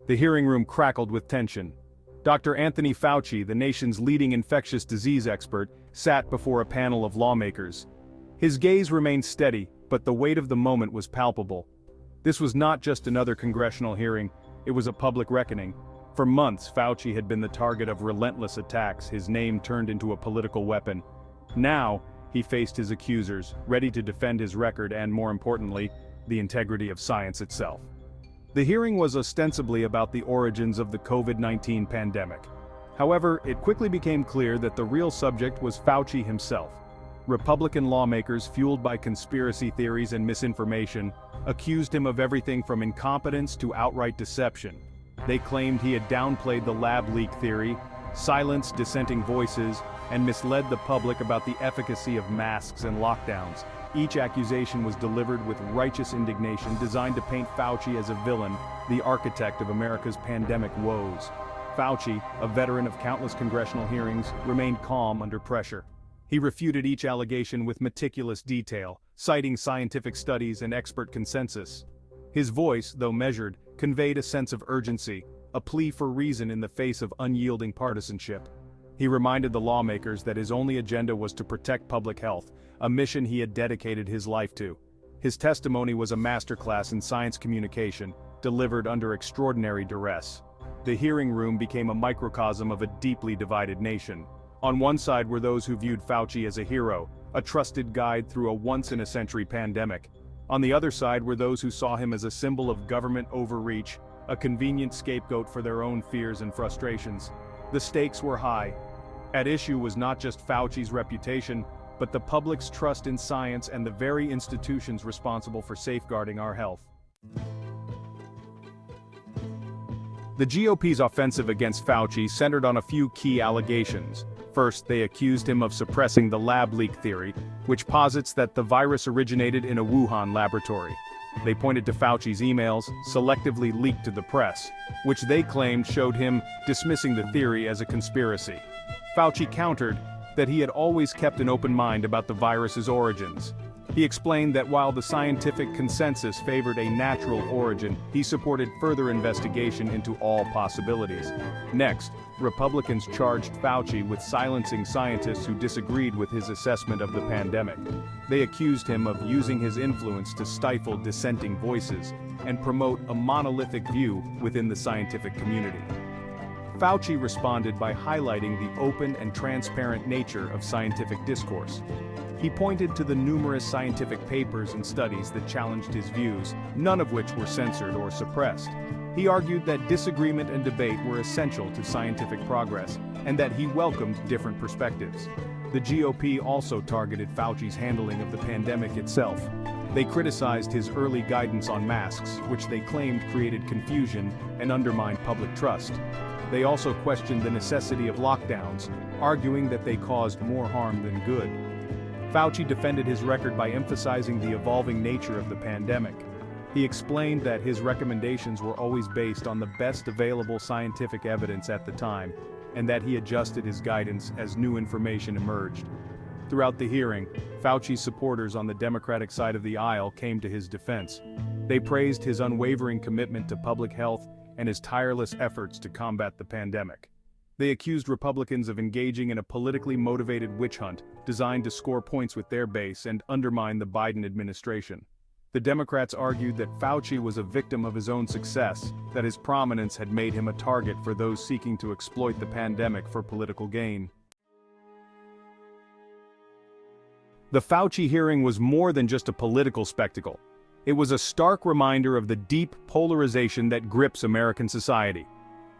The hearing room crackled with tension. Dr. Anthony Fauci, the nation's leading infectious disease expert, sat before a panel of lawmakers. His gaze remained steady, but the weight of the moment was palpable. This was not just another congressional hearing, it was a public reckoning. For months, Fauci had been the target of relentless attacks, his name turned into a political weapon. Now, he faced his accusers, ready to defend his record and, more importantly, the integrity of science itself. The hearing was ostensibly about the origins of the COVID-19 pandemic. However, it quickly became clear that the real subject was Fauci himself. Republican lawmakers, fueled by conspiracy theories and misinformation, accused him of everything from incompetence to outright deception. They claimed he had downplayed the lab leak theory, silenced dissenting voices, and misled the public about the efficacy of masks and lockdowns. Each accusation was delivered with righteous indignation designed to paint Fauci as a villain, the architect of America's pandemic woes. Fauci, a veteran of countless congressional hearings, remained calm under pressure. He refuted each allegation with meticulous detail, citing scientific studies and expert consensus. His voice, though measured, conveyed a sense of urgency, a plea for reason in the face of unyielding partisanship. He reminded the lawmakers that his only agenda was to protect public health, a mission he had dedicated his life to. His testimony was a masterclass in science communication, delivered under extraordinary duress. The hearing room became a microcosm of a deeply divided nation. On one side were those who viewed Fauci as a hero, a trusted guide through a once-in-a-century pandemic. On the other side were those who saw him as a symbol of government overreach, a convenient scapegoat for their own fears and frustrations. The stakes were high. At issue was not just Fauci's reputation, but the public's trust in science and the very institutions responsible for safeguarding our health. The GOP's offensive against Fauci centered on a few key allegations. First, they accused him of suppressing the lab leak theory, which posits that the virus originated in a Wuhan laboratory. They pointed to Fauci's emails, selectively leaked to the press, which they claimed showed him dismissing the theory as a conspiracy. Fauci countered that he had always kept an open mind about the virus's origins. He explained that while the scientific consensus favored a natural origin, he supported further investigation into all possibilities. Next, Republicans charged Fauci with silencing scientists who disagreed with his assessment of the pandemic. They accused him of using his influence to stifle dissenting voices and promote a monolithic view within the scientific community. Fauci responded by highlighting the open and transparent nature of scientific discourse. He pointed to the numerous scientific papers and studies that challenged his views, none of which were censored or suppressed. He argued that disagreement and debate were essential to scientific progress, and that he welcomed different perspectives. The GOP also targeted Fauci's handling of the pandemic itself. They criticized his early guidance on masks, which they claimed created confusion and undermined public trust. They also questioned the necessity of lockdowns, arguing that they caused more harm than good. Fauci defended his record by emphasizing the evolving nature of the pandemic. He explained that his recommendations were always based on the best available scientific evidence at the time, and that he adjusted his guidance as new information emerged. Throughout the hearing, Fauci's supporters on the Democratic side of the aisle came to his defense. They praised his unwavering commitment to public health and his tireless efforts to combat the pandemic. They accused Republicans of engaging in a politically motivated witch hunt designed to score points with their base and undermine the Biden administration. The Democrats argued that Fauci was a victim of his own success, that his prominence had made him a target for those seeking to exploit the pandemic for political gain. The Fauci hearing was more than just a political spectacle. It was a stark reminder of the deep polarization that grips American society.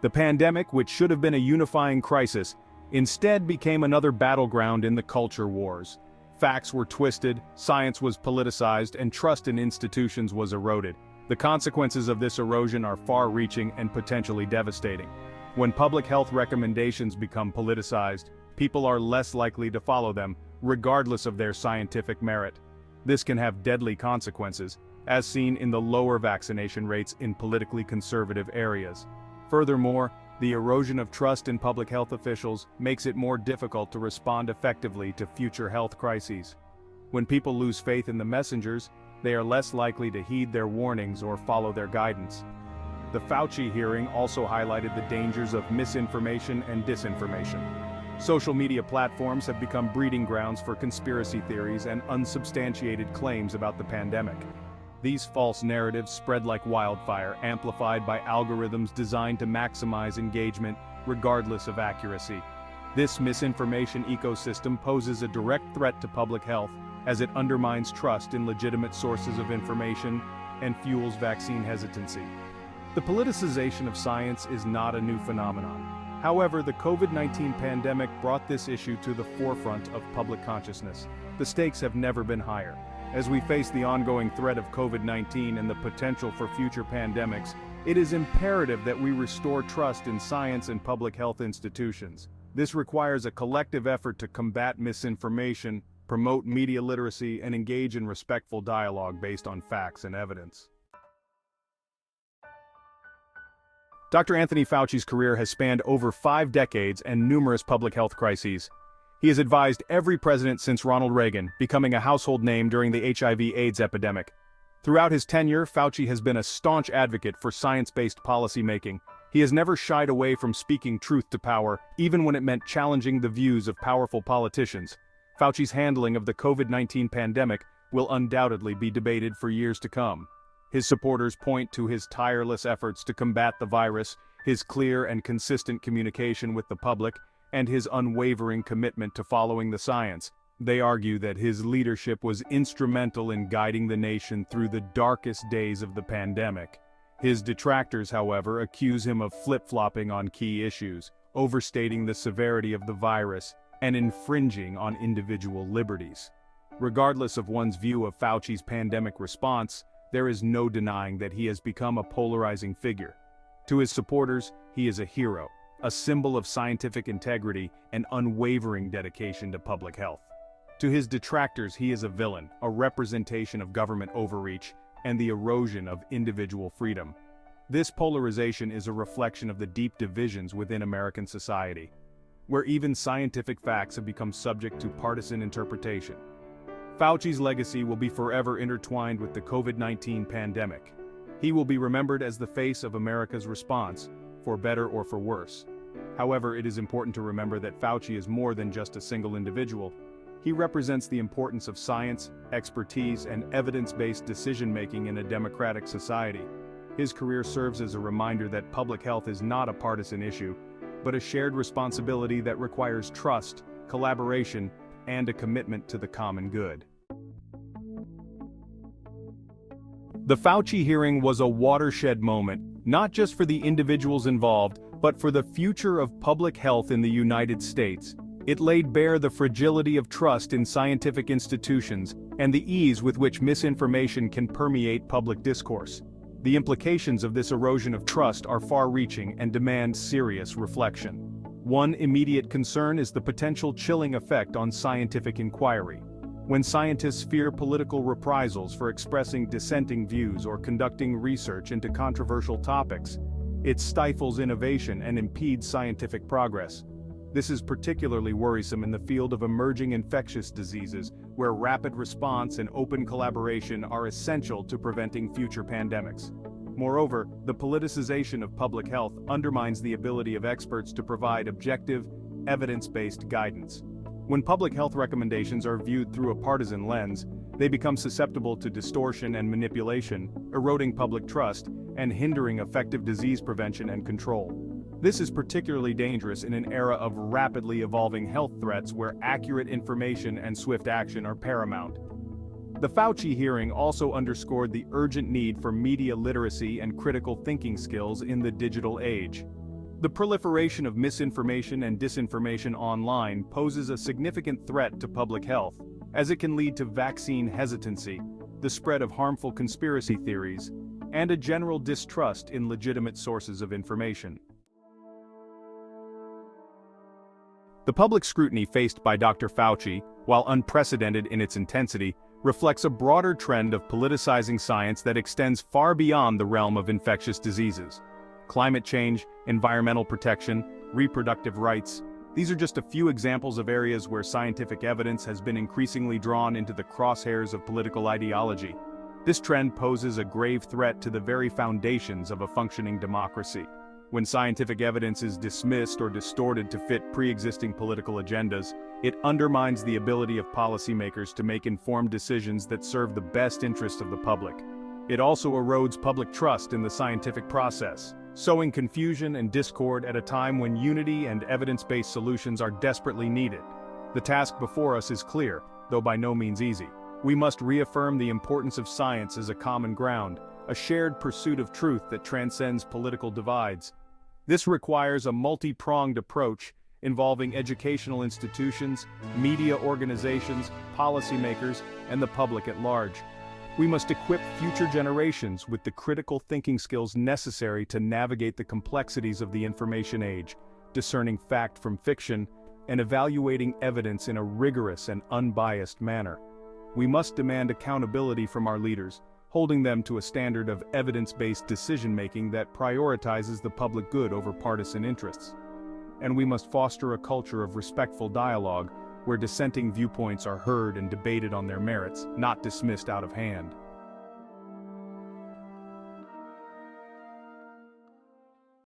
The pandemic, which should have been a unifying crisis, instead became another battleground in the culture wars. Facts were twisted, science was politicized, and trust in institutions was eroded. The consequences of this erosion are far-reaching and potentially devastating. When public health recommendations become politicized, people are less likely to follow them, regardless of their scientific merit. This can have deadly consequences, as seen in the lower vaccination rates in politically conservative areas. Furthermore, the erosion of trust in public health officials makes it more difficult to respond effectively to future health crises. When people lose faith in the messengers, they are less likely to heed their warnings or follow their guidance. The Fauci hearing also highlighted the dangers of misinformation and disinformation. Social media platforms have become breeding grounds for conspiracy theories and unsubstantiated claims about the pandemic. These false narratives spread like wildfire, amplified by algorithms designed to maximize engagement, regardless of accuracy. This misinformation ecosystem poses a direct threat to public health, as it undermines trust in legitimate sources of information and fuels vaccine hesitancy. The politicization of science is not a new phenomenon. However, the COVID-19 pandemic brought this issue to the forefront of public consciousness. The stakes have never been higher. As we face the ongoing threat of COVID-19 and the potential for future pandemics, it is imperative that we restore trust in science and public health institutions. This requires a collective effort to combat misinformation, promote media literacy, and engage in respectful dialogue based on facts and evidence. Dr. Anthony Fauci's career has spanned over 5 decades and numerous public health crises. He has advised every president since Ronald Reagan, becoming a household name during the HIV/AIDS epidemic. Throughout his tenure, Fauci has been a staunch advocate for science-based policymaking. He has never shied away from speaking truth to power, even when it meant challenging the views of powerful politicians. Fauci's handling of the COVID-19 pandemic will undoubtedly be debated for years to come. His supporters point to his tireless efforts to combat the virus, his clear and consistent communication with the public, and his unwavering commitment to following the science. They argue that his leadership was instrumental in guiding the nation through the darkest days of the pandemic. His detractors, however, accuse him of flip-flopping on key issues, overstating the severity of the virus, and infringing on individual liberties. Regardless of one's view of Fauci's pandemic response, there is no denying that he has become a polarizing figure. To his supporters, he is a hero, a symbol of scientific integrity and unwavering dedication to public health. To his detractors, he is a villain, a representation of government overreach, and the erosion of individual freedom. This polarization is a reflection of the deep divisions within American society, where even scientific facts have become subject to partisan interpretation. Fauci's legacy will be forever intertwined with the COVID-19 pandemic. He will be remembered as the face of America's response, for better or for worse. However, it is important to remember that Fauci is more than just a single individual. He represents the importance of science, expertise, and evidence-based decision-making in a democratic society. His career serves as a reminder that public health is not a partisan issue, but a shared responsibility that requires trust, collaboration, and a commitment to the common good. The Fauci hearing was a watershed moment, not just for the individuals involved, but for the future of public health in the United States. It laid bare the fragility of trust in scientific institutions and the ease with which misinformation can permeate public discourse. The implications of this erosion of trust are far-reaching and demand serious reflection. One immediate concern is the potential chilling effect on scientific inquiry. When scientists fear political reprisals for expressing dissenting views or conducting research into controversial topics, it stifles innovation and impedes scientific progress. This is particularly worrisome in the field of emerging infectious diseases, where rapid response and open collaboration are essential to preventing future pandemics. Moreover, the politicization of public health undermines the ability of experts to provide objective, evidence-based guidance. When public health recommendations are viewed through a partisan lens, they become susceptible to distortion and manipulation, eroding public trust, and hindering effective disease prevention and control. This is particularly dangerous in an era of rapidly evolving health threats where accurate information and swift action are paramount. The Fauci hearing also underscored the urgent need for media literacy and critical thinking skills in the digital age. The proliferation of misinformation and disinformation online poses a significant threat to public health, as it can lead to vaccine hesitancy, the spread of harmful conspiracy theories, and a general distrust in legitimate sources of information. The public scrutiny faced by Dr. Fauci, while unprecedented in its intensity, reflects a broader trend of politicizing science that extends far beyond the realm of infectious diseases. Climate change, environmental protection, reproductive rights, these are just a few examples of areas where scientific evidence has been increasingly drawn into the crosshairs of political ideology. This trend poses a grave threat to the very foundations of a functioning democracy. When scientific evidence is dismissed or distorted to fit pre-existing political agendas, it undermines the ability of policymakers to make informed decisions that serve the best interest of the public. It also erodes public trust in the scientific process, sowing confusion and discord at a time when unity and evidence-based solutions are desperately needed. The task before us is clear, though by no means easy. We must reaffirm the importance of science as a common ground, a shared pursuit of truth that transcends political divides. This requires a multi-pronged approach involving educational institutions, media organizations, policymakers, and the public at large. We must equip future generations with the critical thinking skills necessary to navigate the complexities of the information age, discerning fact from fiction, and evaluating evidence in a rigorous and unbiased manner. We must demand accountability from our leaders, holding them to a standard of evidence-based decision-making that prioritizes the public good over partisan interests. And we must foster a culture of respectful dialogue, where dissenting viewpoints are heard and debated on their merits, not dismissed out of hand.